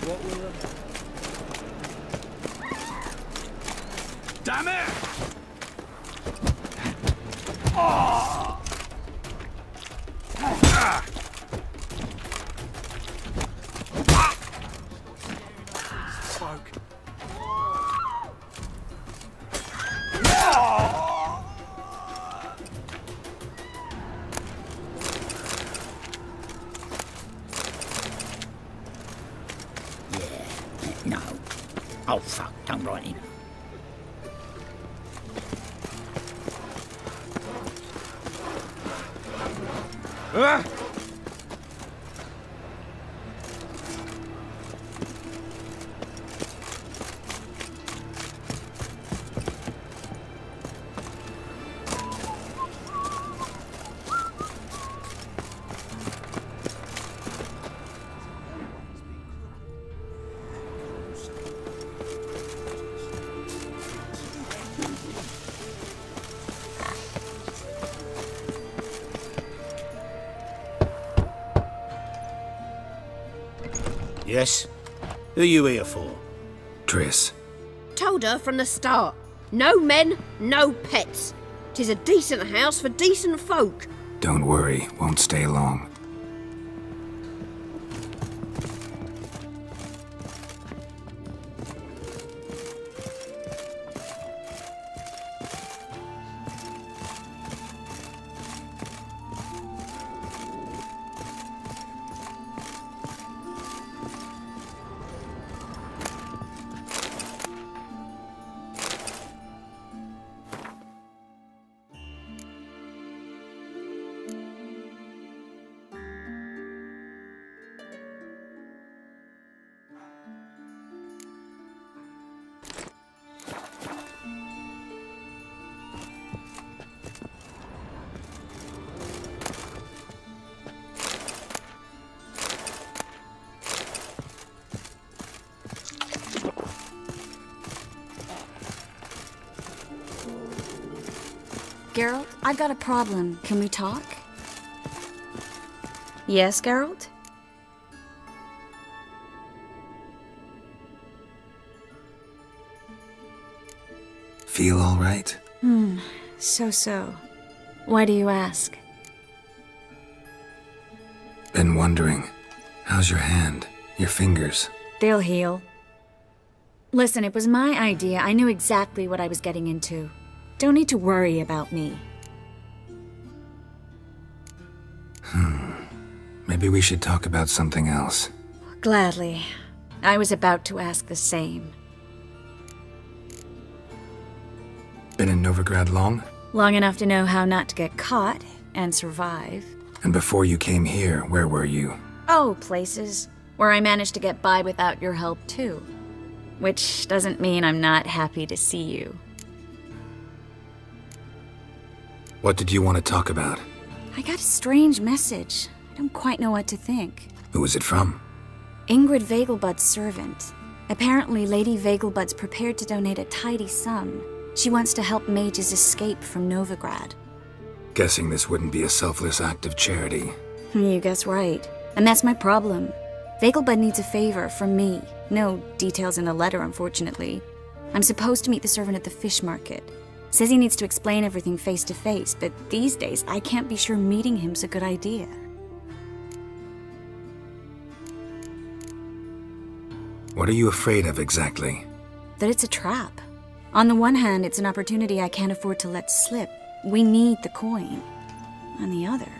what with them? Damn it! Oh! Ah! Folk. No. Oh, fuck. Don't write in. Ah! Yes? Who you here for? Triss. Told her from the start. No men, no pets. 'Tis a decent house for decent folk. Don't worry, won't stay long. Geralt, I've got a problem. Can we talk? Yes, Geralt? Feel all right? So. Why do you ask? Been wondering. How's your hand? Your fingers? They'll heal. Listen, it was my idea. I knew exactly what I was getting into. Don't need to worry about me. Maybe we should talk about something else. Gladly. I was about to ask the same. Been in Novigrad long? Long enough to know how not to get caught and survive. And before you came here, where were you? Oh, places where I managed to get by without your help too. Which doesn't mean I'm not happy to see you. What did you want to talk about? I got a strange message. I don't quite know what to think. Who was it from? Ingrid Vegelbud's servant. Apparently, Lady Vegelbud's prepared to donate a tidy sum. She wants to help mages escape from Novigrad. Guessing this wouldn't be a selfless act of charity. You guess right. And that's my problem. Vegelbud needs a favor from me. No details in the letter, unfortunately. I'm supposed to meet the servant at the fish market. Says he needs to explain everything face to face, but these days I can't be sure meeting him's a good idea. What are you afraid of exactly? That it's a trap. On the one hand, it's an opportunity I can't afford to let slip. We need the coin. On the other...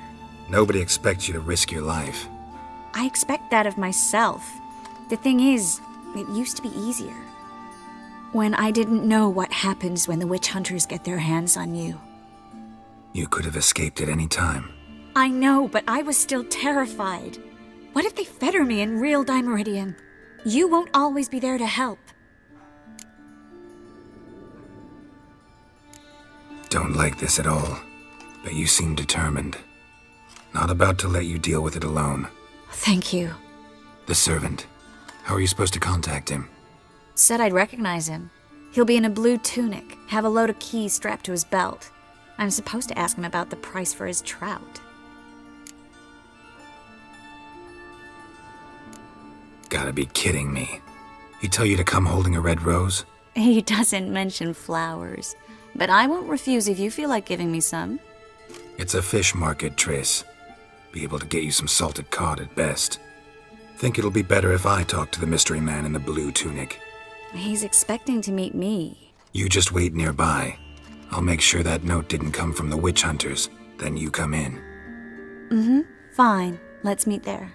Nobody expects you to risk your life. I expect that of myself. The thing is, it used to be easier. When I didn't know what happens when the witch hunters get their hands on you. You could have escaped at any time. I know, but I was still terrified. What if they fetter me in real Dimeridian? You won't always be there to help. Don't like this at all, but you seem determined. Not about to let you deal with it alone. Thank you. The servant. How are you supposed to contact him? Said I'd recognize him. He'll be in a blue tunic, have a load of keys strapped to his belt. I'm supposed to ask him about the price for his trout. Gotta be kidding me. He tell you to come holding a red rose? He doesn't mention flowers, but I won't refuse if you feel like giving me some. It's a fish market, Triss. Be able to get you some salted cod at best. Think it'll be better if I talk to the mystery man in the blue tunic. He's expecting to meet me. You just wait nearby. I'll make sure that note didn't come from the witch hunters. Then you come in. Mm-hmm. Fine. Let's meet there.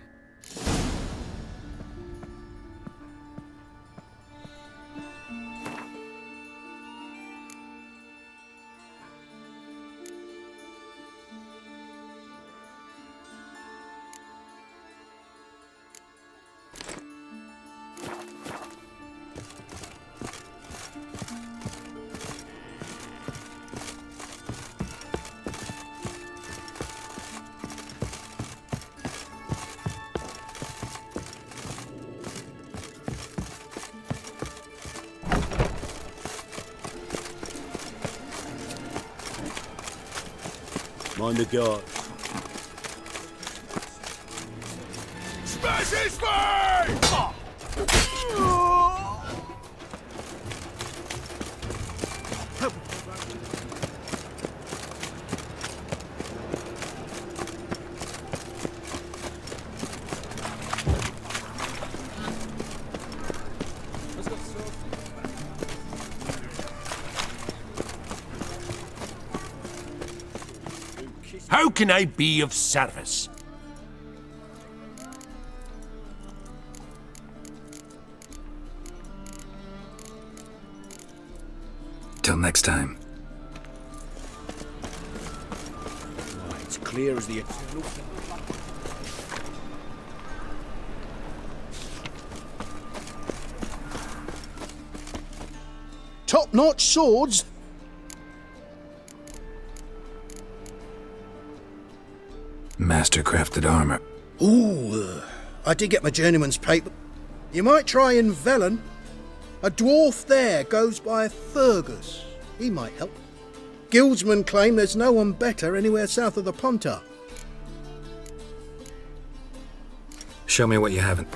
Mind the guards. Smash his face! How can I be of service? Till next time. Oh, it's clear as the eternal. Top-notch swords. Master-crafted armor. Ooh, I did get my journeyman's paper. You might try in Velen. A dwarf there goes by Fergus. He might help. Guildsmen claim there's no one better anywhere south of the Pontar. Show me what you haven't.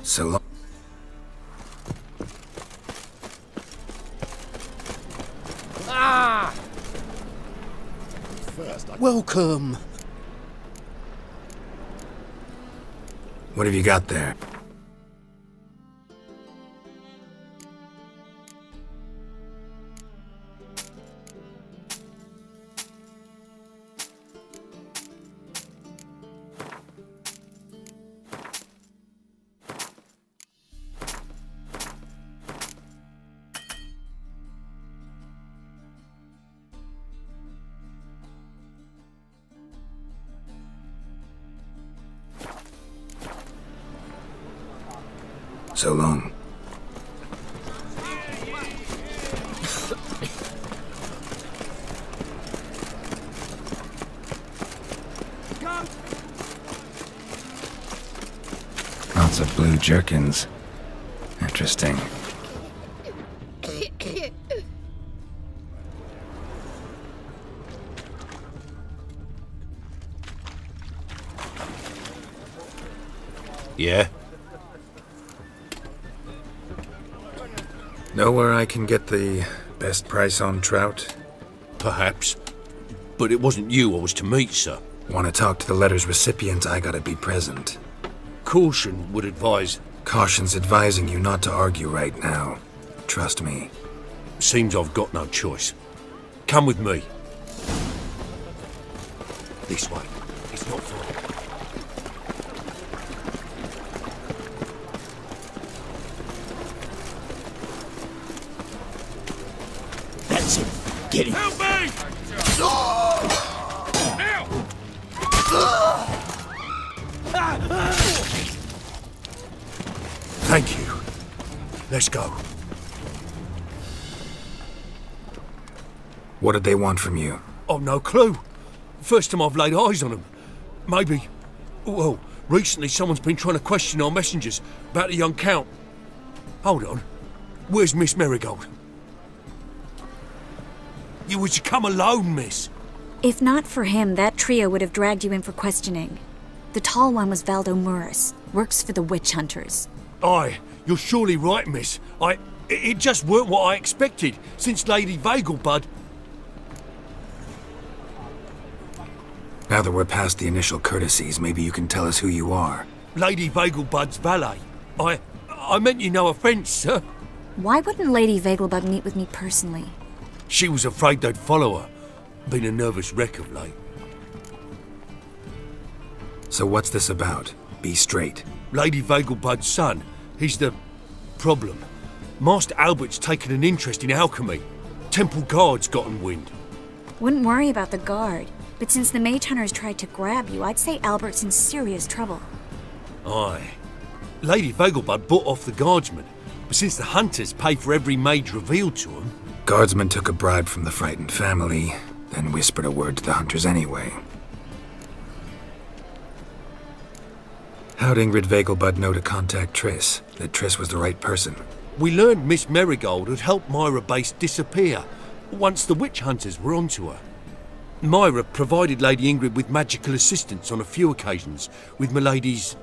So long. Ah! Welcome. What have you got there? So long. Lots of blue jerkins. Interesting. Yeah? Know where I can get the best price on trout? Perhaps. But it wasn't you I was to meet, sir. Want to talk to the letter's recipient, I gotta be present. Caution would advise... Caution's advising you not to argue right now. Trust me. Seems I've got no choice. Come with me. This way. It's not far. That's it. Get him. Help me! Now! Thank you. Let's go. What did they want from you? I've no clue. First time I've laid eyes on them. Maybe... Well, recently someone's been trying to question our messengers about the young Count. Hold on. Where's Miss Merigold? You were to come alone, miss. If not for him, that trio would have dragged you in for questioning. The tall one was Valdo Muris, works for the witch hunters. Aye, you're surely right, miss. It just weren't what I expected, since Lady Vegelbud... Now that we're past the initial courtesies, maybe you can tell us who you are. Lady Vegelbud's valet. I meant you no offence, sir. Why wouldn't Lady Vegelbud meet with me personally? She was afraid they'd follow her. Been a nervous wreck of late. So what's this about? Be straight. Lady Vegelbud's son. He's the... problem. Master Albert's taken an interest in alchemy. Temple guards gotten wind. Wouldn't worry about the guard, but since the mage hunters tried to grab you, I'd say Albert's in serious trouble. Aye. Lady Vegelbud bought off the guardsmen, but since the hunters pay for every mage revealed to them... Guardsmen took a bribe from the frightened family, then whispered a word to the hunters anyway. How'd Ingrid Vegelbud know to contact Triss? That Triss was the right person? We learned Miss Merigold had helped Myra Base disappear once the witch hunters were onto her. Myra provided Lady Ingrid with magical assistance on a few occasions with Milady's...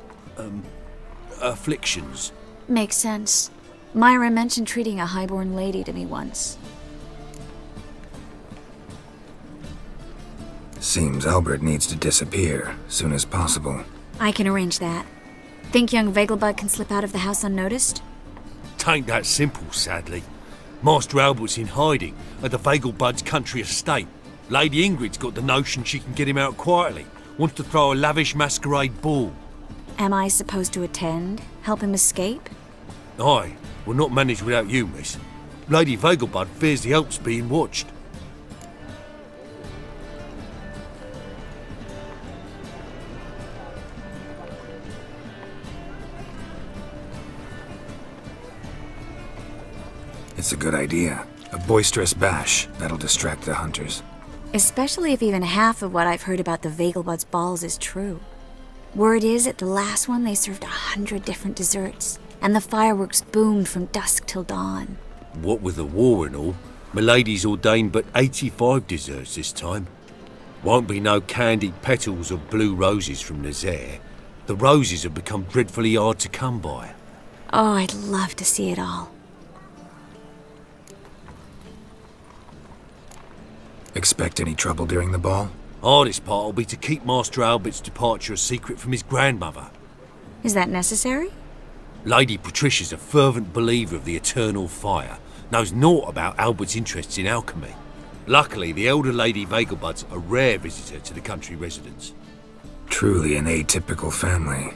afflictions. Makes sense. Myra mentioned treating a highborn lady to me once. Seems Albert needs to disappear, soon as possible. I can arrange that. Think young Vegelbud can slip out of the house unnoticed? Tain't that simple, sadly. Master Albert's in hiding at the Vegelbud's country estate. Lady Ingrid's got the notion she can get him out quietly. Wants to throw a lavish masquerade ball. Am I supposed to attend? Help him escape? Aye, we'll not manage without you, miss. Lady Vegelbud fears the Alps being watched. It's a good idea. A boisterous bash. That'll distract the hunters. Especially if even half of what I've heard about the Vegelbud's balls is true. Word is, at the last one they served 100 different desserts, and the fireworks boomed from dusk till dawn. What with the war and all, Milady's ordained but 85 desserts this time. Won't be no candied petals or blue roses from Nazaire. The roses have become dreadfully hard to come by. Oh, I'd love to see it all. Expect any trouble during the ball? Hardest part will be to keep Master Albert's departure a secret from his grandmother. Is that necessary? Lady Patricia's a fervent believer of the eternal fire, knows naught about Albert's interests in alchemy. Luckily, the elder Lady Vegelbud's a rare visitor to the country residence. Truly an atypical family.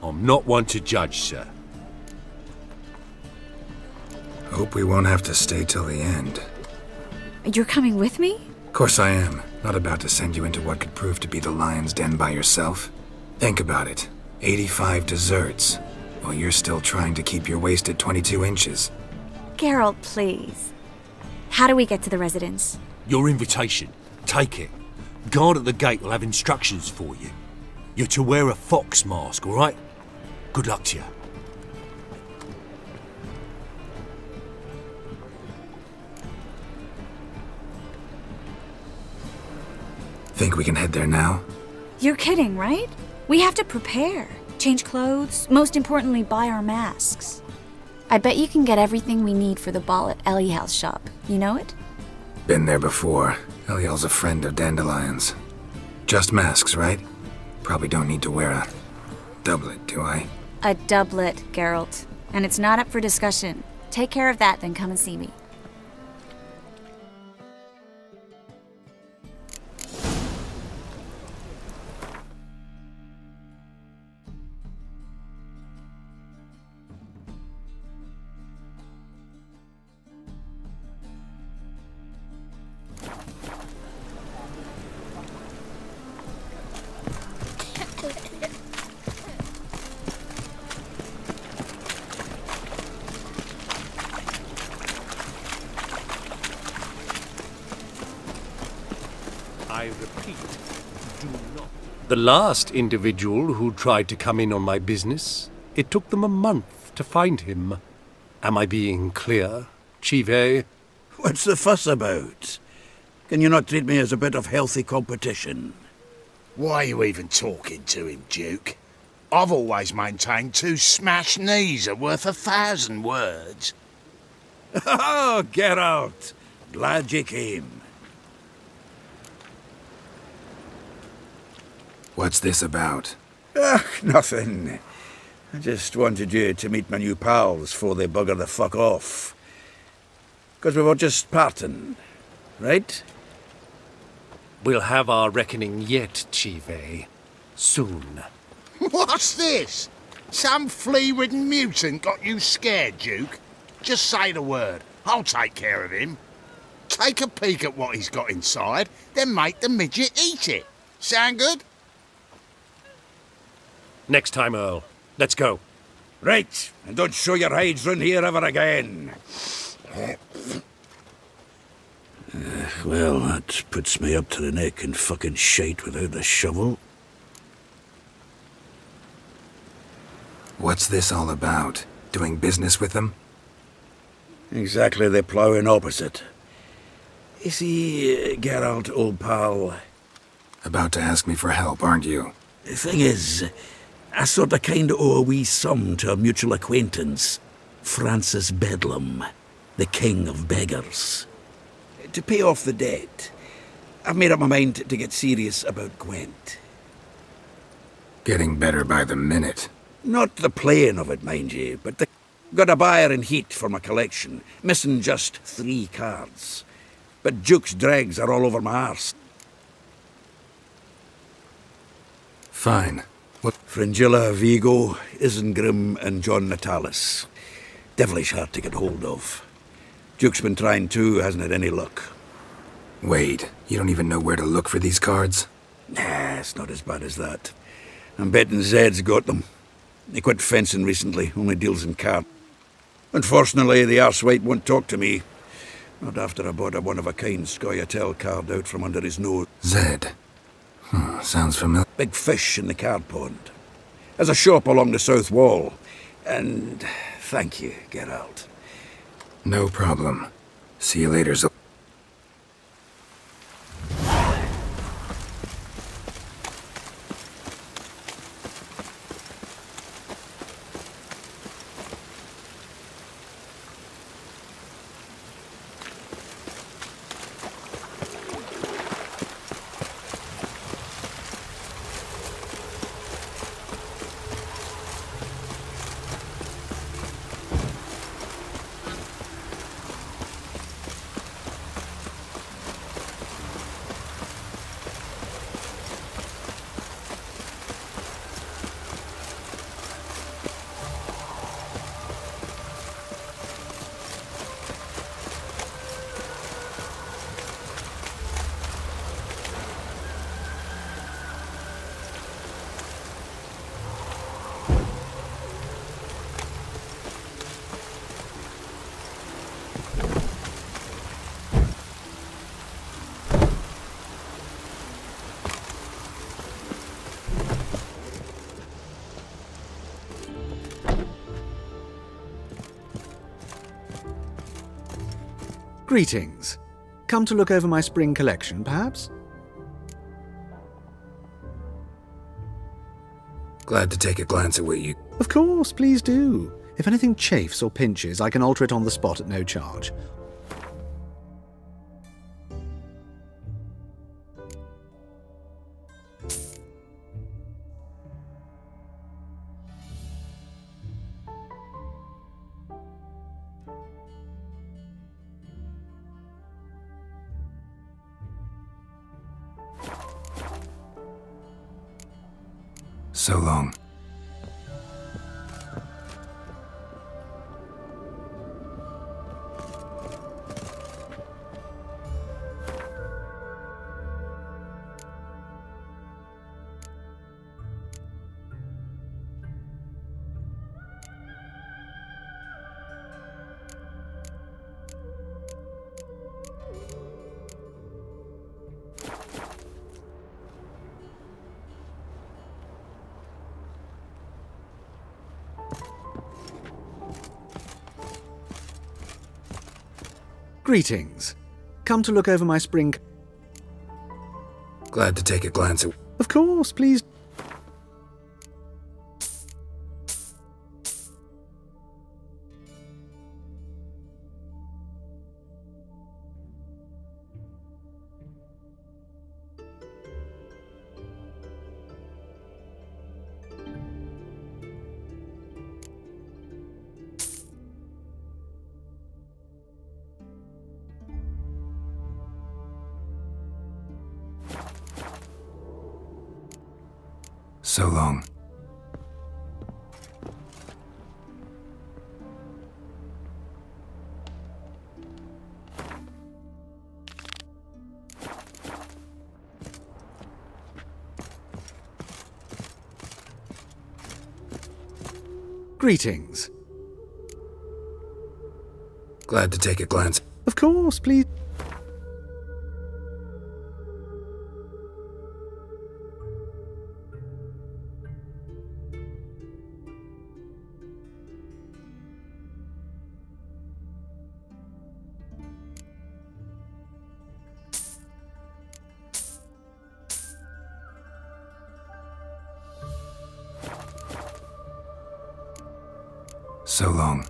I'm not one to judge, sir. Hope we won't have to stay till the end. You're coming with me? Of course I am. Not about to send you into what could prove to be the lion's den by yourself. Think about it. 85 desserts, while you're still trying to keep your waist at 22 inches. Geralt, please. How do we get to the residence? Your invitation. Take it. Guard at the gate will have instructions for you. You're to wear a fox mask, all right? Good luck to you. Think we can head there now? You're kidding, right? We have to prepare. change clothes, most importantly, buy our masks. I bet you can get everything we need for the ball at Eliel's shop. You know it? Been there before. Eliel's a friend of Dandelion's. Just masks, right? Probably don't need to wear a doublet, do I? A doublet, Geralt. And it's not up for discussion. Take care of that, then come and see me. I repeat, do not. The last individual who tried to come in on my business, it took them a month to find him. Am I being clear, Chive? What's the fuss about? Can you not treat me as a bit of healthy competition? Why are you even talking to him, Duke? I've always maintained 2 smashed knees are worth 1,000 words. Oh, Geralt! Glad you came. What's this about? Nothing. I just wanted you to meet my new pals before they bugger the fuck off. 'Cause we were just parting, right? We'll have our reckoning yet, Chive. Soon. What's this? Some flea-ridden mutant got you scared, Duke? Just say the word. I'll take care of him. Take a peek at what he's got inside, then make the midget eat it. Sound good? Next time, Earl. Let's go. Right, and don't show your hides round here ever again. Well, that puts me up to the neck in fucking shite without a shovel. What's this all about? Doing business with them? Exactly the ploughing opposite. You see, Geralt, old pal... About to ask me for help, aren't you? The thing is, I sort of kinda owe a wee sum to a mutual acquaintance, Francis Bedlam, the king of beggars. To pay off the debt, I've made up my mind to get serious about Gwent. Getting better by the minute. Not the playing of it, mind you, but the... Got a buyer in heat for my collection, missing just 3 cards. But Duke's dregs are all over my arse. Fine. What? Fringilla, Vigo, Isengrim, and John Natalis. Devilish hard to get hold of. Duke's been trying too, hasn't had any luck. Wait, you don't even know where to look for these cards? Nah, it's not as bad as that. I'm betting Zed's got them. He quit fencing recently, only deals in cards. Unfortunately, the arsewite won't talk to me. Not after I bought a one-of-a-kind Scoia'tael card out from under his nose. Zed. Sounds familiar. Big fish in the card pond. There's a shop along the south wall. And thank you, Geralt. No problem. See you later, Greetings. Come to look over my spring collection, perhaps? Glad to take a glance at what you... Of course, please do. If anything chafes or pinches, I can alter it on the spot at no charge. So long. Greetings. Come to look over my spring... Glad to take a glance at... Of course, please... So long. Greetings. Glad to take a glance. Of course, please... So long.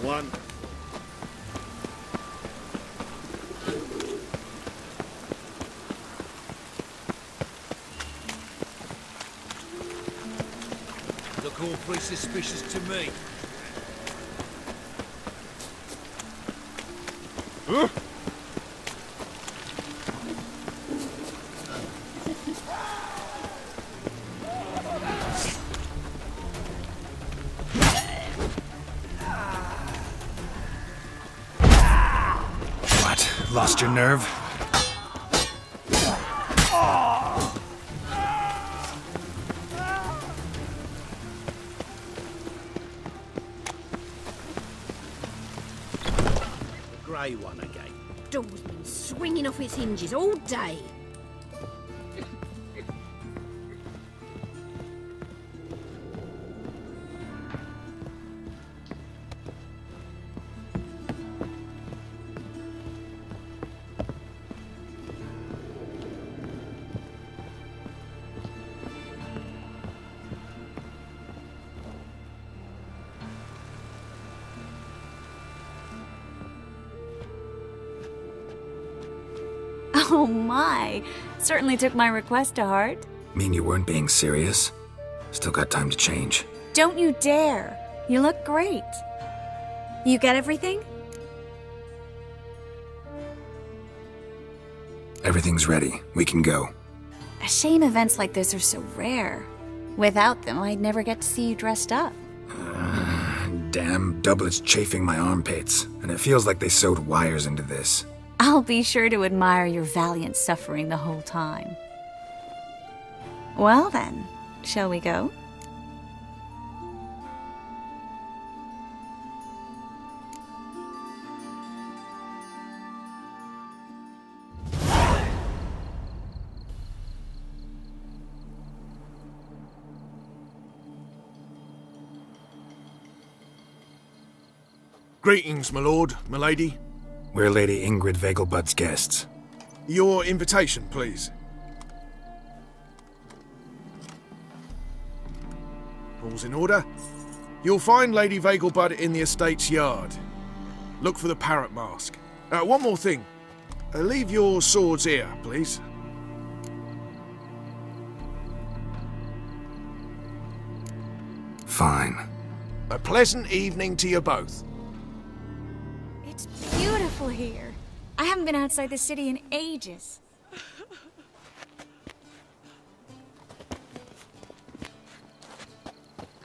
One. Look all pretty suspicious to me. Huh? Lost your nerve? The grey one again. Door's been swinging off its hinges all day. Oh my! Certainly took my request to heart. Mean you weren't being serious? Still got time to change. Don't you dare! You look great. You get everything? Everything's ready. We can go. A shame events like this are so rare. Without them, I'd never get to see you dressed up. Damn doublets chafing my armpits, and it feels like they sewed wires into this. I'll be sure to admire your valiant suffering the whole time. Well then, shall we go? Greetings, my lord, my lady. We're Lady Ingrid Vegelbud's guests. Your invitation, please. All's in order. You'll find Lady Vegelbud in the estate's yard. Look for the parrot mask. One more thing. Leave your swords here, please. Fine. A pleasant evening to you both. It's beautiful here. I haven't been outside the city in ages.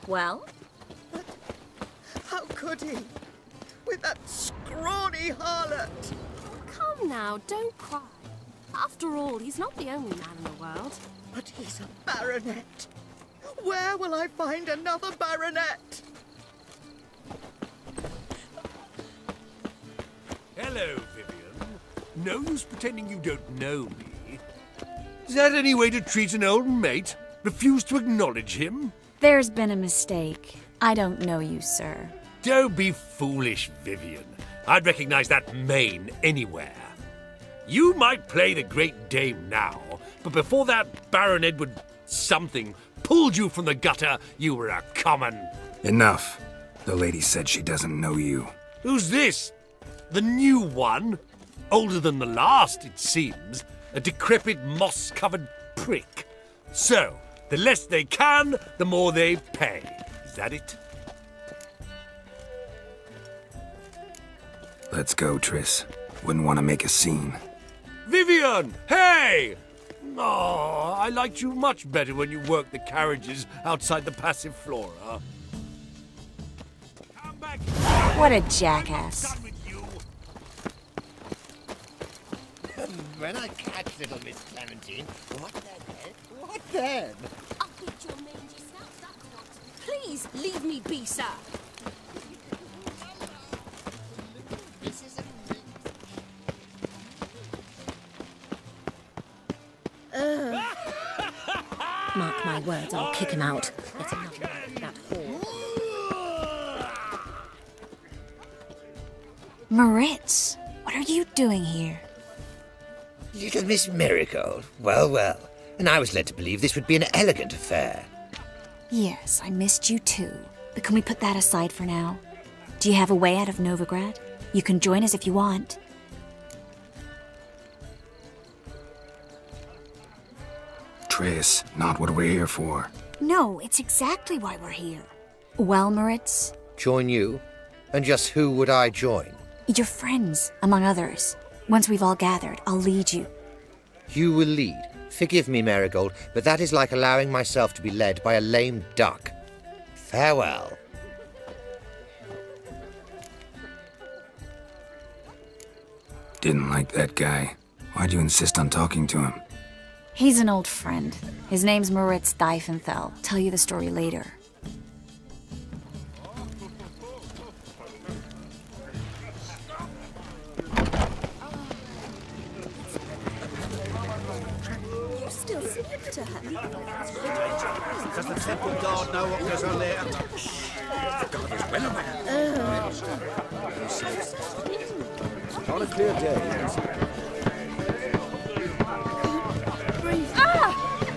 Well? How could he? With that scrawny harlot! Come now, don't cry. After all, he's not the only man in the world. But he's a baronet. Where will I find another baronet? Hello, Vivian. No use pretending you don't know me. Is that any way to treat an old mate? Refuse to acknowledge him? There's been a mistake. I don't know you, sir. Don't be foolish, Vivian. I'd recognize that mane anywhere. You might play the great dame now, but before that Baron Edward something pulled you from the gutter, you were a common... Enough. The lady said she doesn't know you. Who's this? The new one? Older than the last, it seems. A decrepit, moss-covered prick. So, the less they can, the more they pay. Is that it? Let's go, Triss. Wouldn't want to make a scene. Vivian! Hey! Oh, I liked you much better when you worked the carriages outside the passive flora. Come back. What a jackass. When I catch little Miss Clementine, what then? What then? I'll get your mangy snout, that's what. Please, leave me be, sir. This is Mark my words, I'll kick him out. That's enough of that whore. Moritz, what are you doing here? Little Miss Merigold. Well, well. And I was led to believe this would be an elegant affair. Yes, I missed you too. But can we put that aside for now? Do you have a way out of Novigrad? You can join us if you want. Triss, not what we're here for. No, it's exactly why we're here. Well, Moritz? Join you? And just who would I join? Your friends, among others. Once we've all gathered, I'll lead you. You will lead. Forgive me, Merigold, but that is like allowing myself to be led by a lame duck. Farewell. Didn't like that guy. Why'd you insist on talking to him? He's an old friend. His name's Moritz Diefenthal. Tell you the story later. Does the temple guard know what goes on there? The guard is well aware. On a clear day.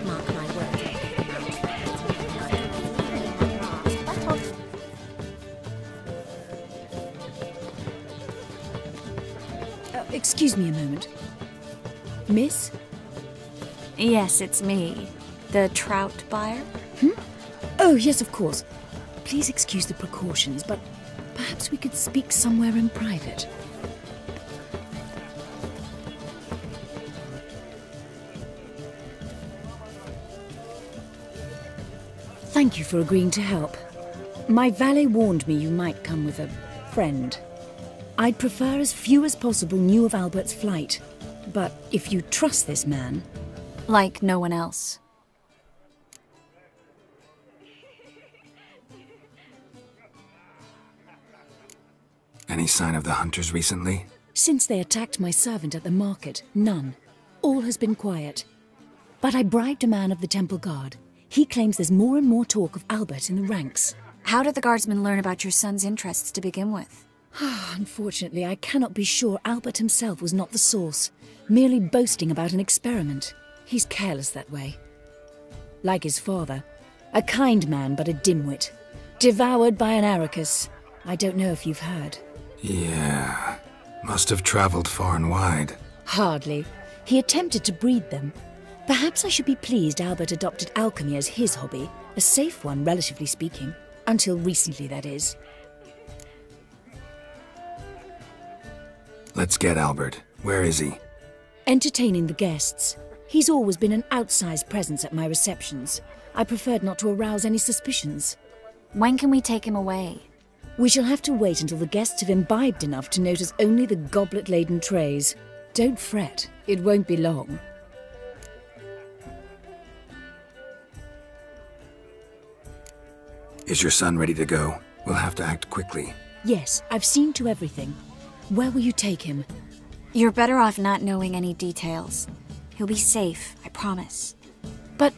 Mark my words. Excuse me a moment. Miss? Yes, it's me. The trout buyer? Oh, yes, of course. Please excuse the precautions, but perhaps we could speak somewhere in private. Thank you for agreeing to help. My valet warned me you might come with a friend. I'd prefer as few as possible knew of Albert's flight. But if you trust this man... Like no one else. Any sign of the hunters recently? Since they attacked my servant at the market, none. All has been quiet. But I bribed a man of the Temple Guard. He claims there's more and more talk of Albert in the ranks. How did the guardsmen learn about your son's interests to begin with? Unfortunately, I cannot be sure Albert himself was not the source, merely boasting about an experiment. He's careless that way. Like his father, a kind man but a dimwit. Devoured by an Arrakis. I don't know if you've heard. Yeah, must have traveled far and wide. Hardly. He attempted to breed them. Perhaps I should be pleased Albert adopted alchemy as his hobby, a safe one, relatively speaking. Until recently, that is. Let's get Albert. Where is he? Entertaining the guests. He's always been an outsized presence at my receptions. I preferred not to arouse any suspicions. When can we take him away? We shall have to wait until the guests have imbibed enough to notice only the goblet-laden trays. Don't fret, it won't be long. Is your son ready to go? We'll have to act quickly. Yes, I've seen to everything. Where will you take him? You're better off not knowing any details. He'll be safe, I promise. But...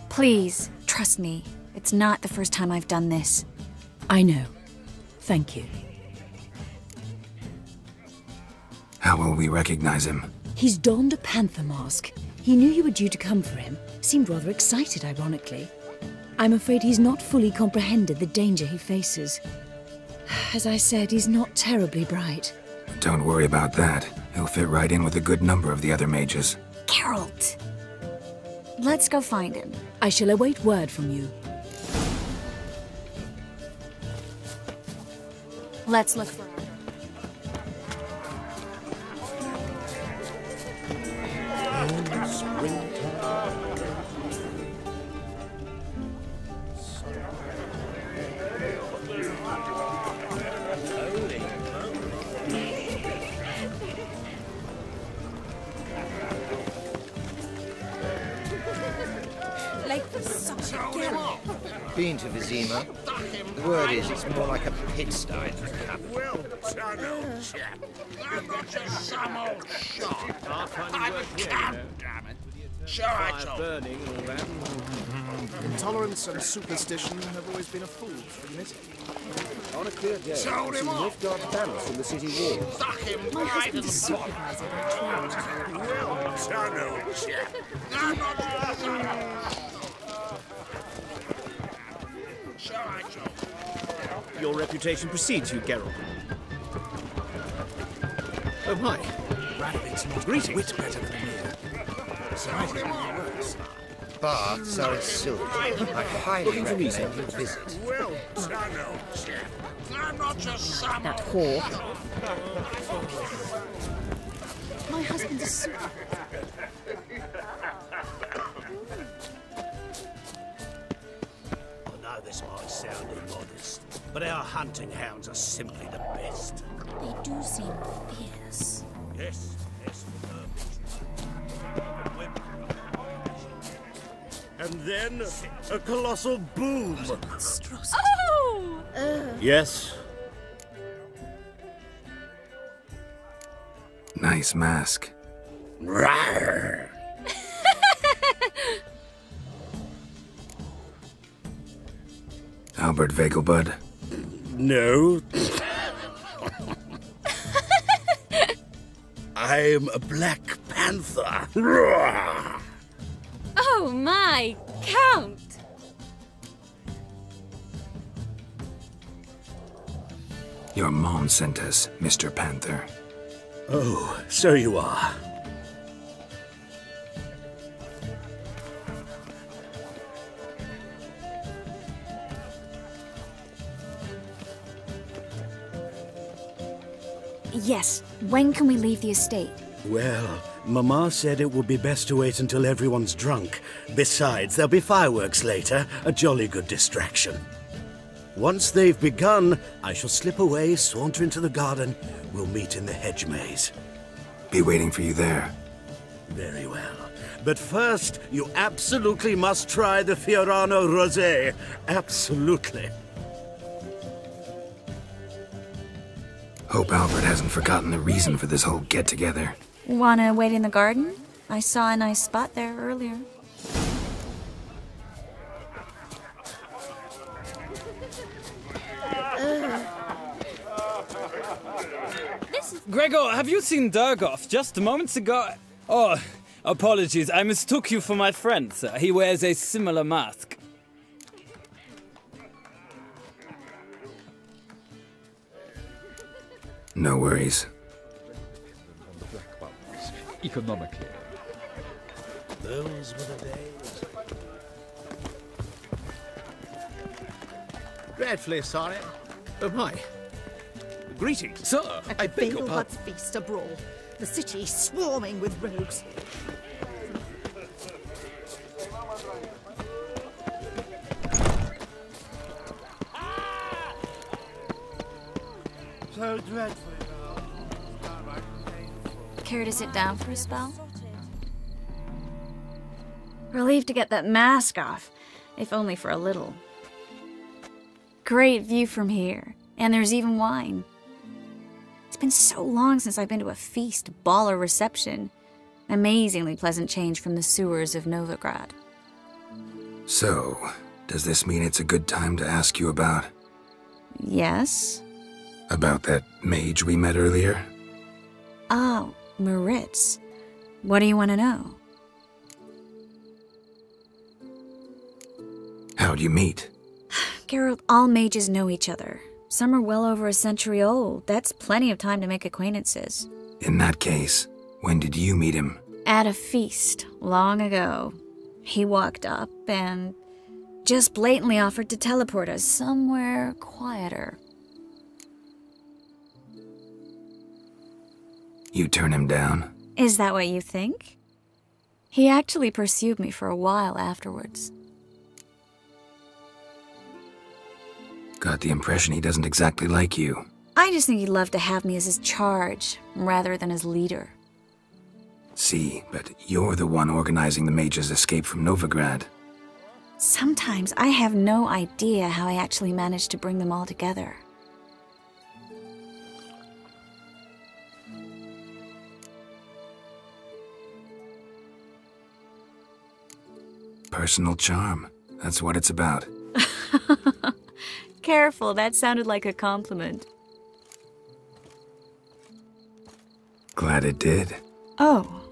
Please, trust me. It's not the first time I've done this. I know. Thank you. How will we recognize him? He's donned a panther mask. He knew you were due to come for him. Seemed rather excited, ironically. I'm afraid he's not fully comprehended the danger he faces. As I said, he's not terribly bright. Don't worry about that. He'll fit right in with a good number of the other mages. Geralt! Let's go find him. I shall await word from you. Let's look for him. Been to Vizima? The word is it's more like a pigsty. Well done, old chap. I'm not just some old shot. I'm a count, damn it. Sure, I told you. Intolerance and superstition have always been a fool, isn't it? On a clear day, Sold him off. lift guard banners from the city walls. Stuck him right in the bottom. Well done, old chap. I'm not just some old shot. Sure, I told you. Your reputation precedes you, Geralt. Oh, hi. Radovic's not greeting. Wit better than me. Sold him off. Baths are in silver. I highly recommend you visit. Well done, old chap. I'm not just some That old whore. My husband's a super... This might sound immodest, but our hunting hounds are simply the best. They do seem fierce. Yes, yes. And then a colossal boom. Oh! Yes. Nice mask. Rawr. Albert Vegelbud. No. I'm a Black Panther. Rawr. Oh my, Count! Your mom sent us, Mr. Panther. Oh, so you are. Yes, when can we leave the estate? Well, Mama said it would be best to wait until everyone's drunk. Besides, there'll be fireworks later, a jolly good distraction. Once they've begun, I shall slip away, saunter into the garden. We'll meet in the hedge maze. Be waiting for you there. Very well. But first, you absolutely must try the Fiorano Rosé. Absolutely. Hope Albert hasn't forgotten the reason for this whole get-together. Wanna wait in the garden? I saw a nice spot there earlier. Gregor, have you seen Durgoff just moments ago? Oh, apologies, I mistook you for my friend, sir. He wears a similar mask. No worries. Economically. Those were the days. Dreadfully sorry. Oh my. Greetings. Sir, I beg your pardon. Feast a brawl. The city swarming with rogues. So dreadful. Care to sit down for a spell? Relieved to get that mask off, if only for a little. Great view from here, and there's even wine. It's been so long since I've been to a feast, ball, or reception. Amazingly pleasant change from the sewers of Novigrad. So, does this mean it's a good time to ask you about? Yes? About that mage we met earlier? Oh, Moritz. What do you want to know? How'd you meet? Geralt, all mages know each other. Some are well over a century old. That's plenty of time to make acquaintances. In that case, when did you meet him? At a feast, long ago. He walked up and just blatantly offered to teleport us somewhere quieter. You turn him down? Is that what you think? He actually pursued me for a while afterwards. Got the impression he doesn't exactly like you. I just think he'd love to have me as his charge, rather than his leader. See, but you're the one organizing the mage's escape from Novigrad. Sometimes I have no idea how I actually managed to bring them all together. Personal charm. That's what it's about. Careful, that sounded like a compliment. Glad it did. Oh.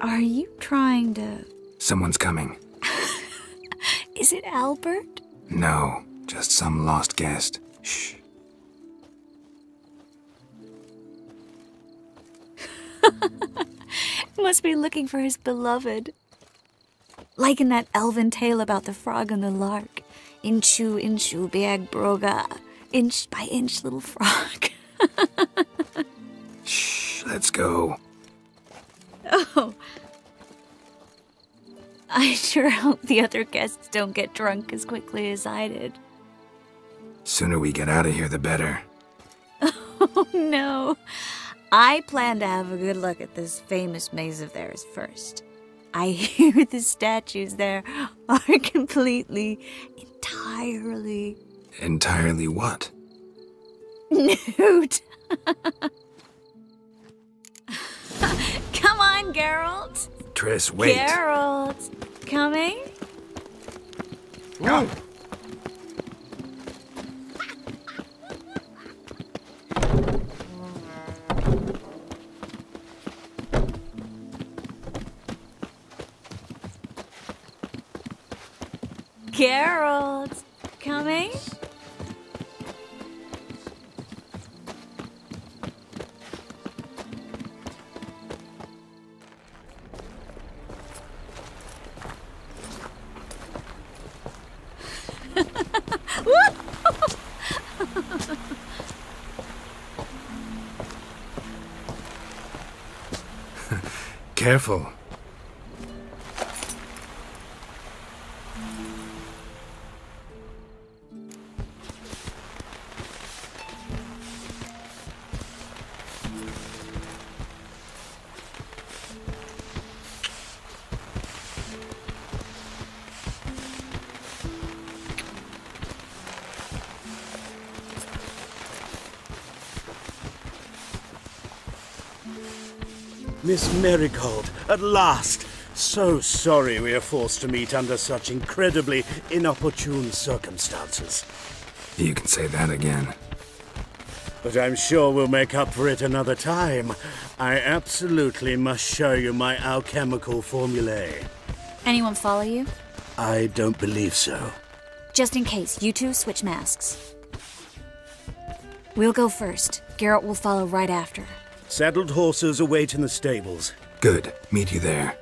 Are you trying to... Someone's coming. Is it Albert? No, just some lost guest. Shh. Must be looking for his beloved. Like in that elven tale about the frog and the lark. Inchu, inchu, bag broga. Inch by inch, little frog. Shh, let's go. Oh. I sure hope the other guests don't get drunk as quickly as I did. Sooner we get out of here, the better. Oh, no. I plan to have a good look at this famous maze of theirs first. I hear the statues there are completely, entirely... Entirely what? Nude. Come on, Geralt. Triss, wait. Geralt, coming? No. Geralt, coming? careful. Miss Merigold, at last! So sorry we are forced to meet under such incredibly inopportune circumstances. You can say that again. But I'm sure we'll make up for it another time. I absolutely must show you my alchemical formulae. Anyone follow you? I don't believe so. Just in case, you two switch masks. We'll go first. Geralt will follow right after. Saddled horses await in the stables. Good. Meet you there.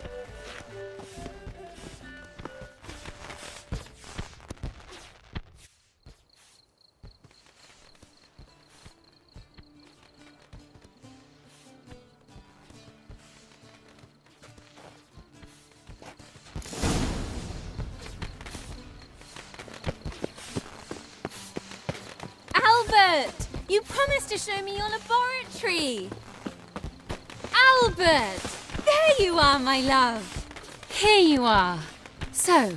Albert! You promised to show me your laboratory! Albert! There you are, my love! Here you are. So,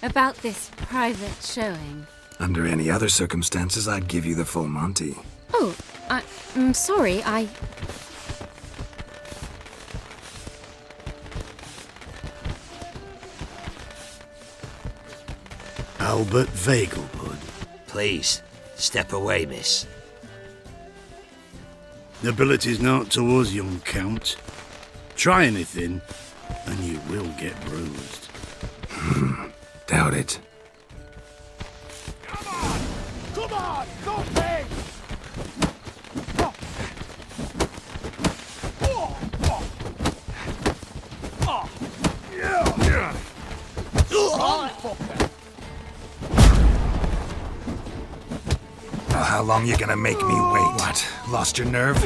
about this private showing. Under any other circumstances, I'd give you the full Monty. Oh, I'm sorry, Albert Vegelbud. Please, step away, miss. Nobility's not towards young Count. Try anything, and you will get bruised. Doubt it. Come on! Don't pay! Well, how long you gonna make me wait? What? Lost your nerve?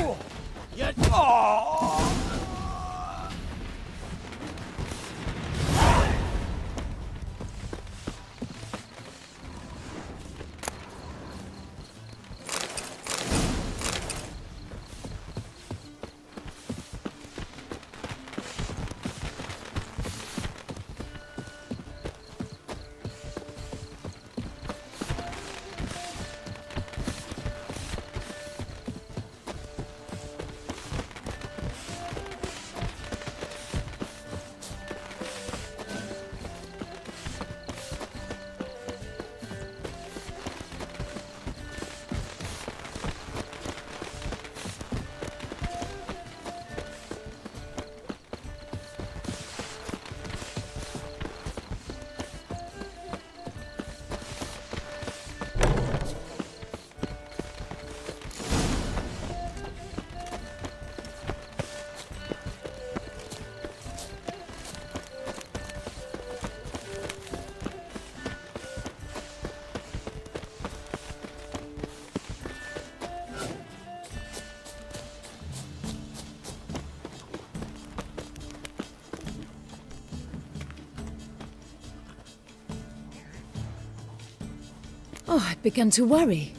Oh, I began to worry.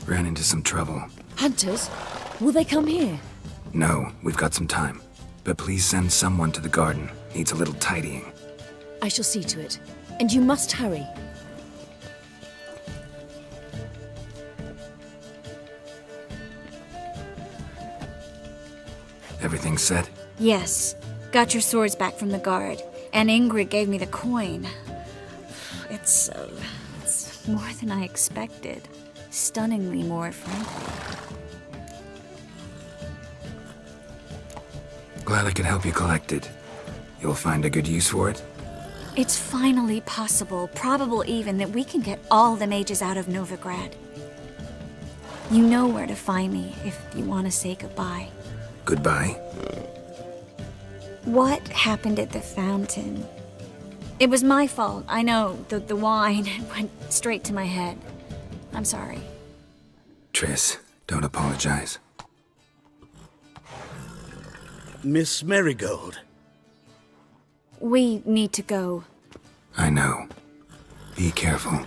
Ran into some trouble. Hunters? Will they come here? No, we've got some time. But please send someone to the garden. Needs a little tidying. I shall see to it. And you must hurry. Everything set? Yes. Got your swords back from the guard. And Ingrid gave me the coin. It's more than I expected. Stunningly more, frankly. Glad I could help you collect it. You'll find a good use for it? It's finally possible, probable even, that we can get all the mages out of Novigrad. You know where to find me if you want to say goodbye. Goodbye? What happened at the fountain? It was my fault, I know. The wine went straight to my head. I'm sorry. Triss, don't apologize. Miss Merigold. We need to go. I know. Be careful.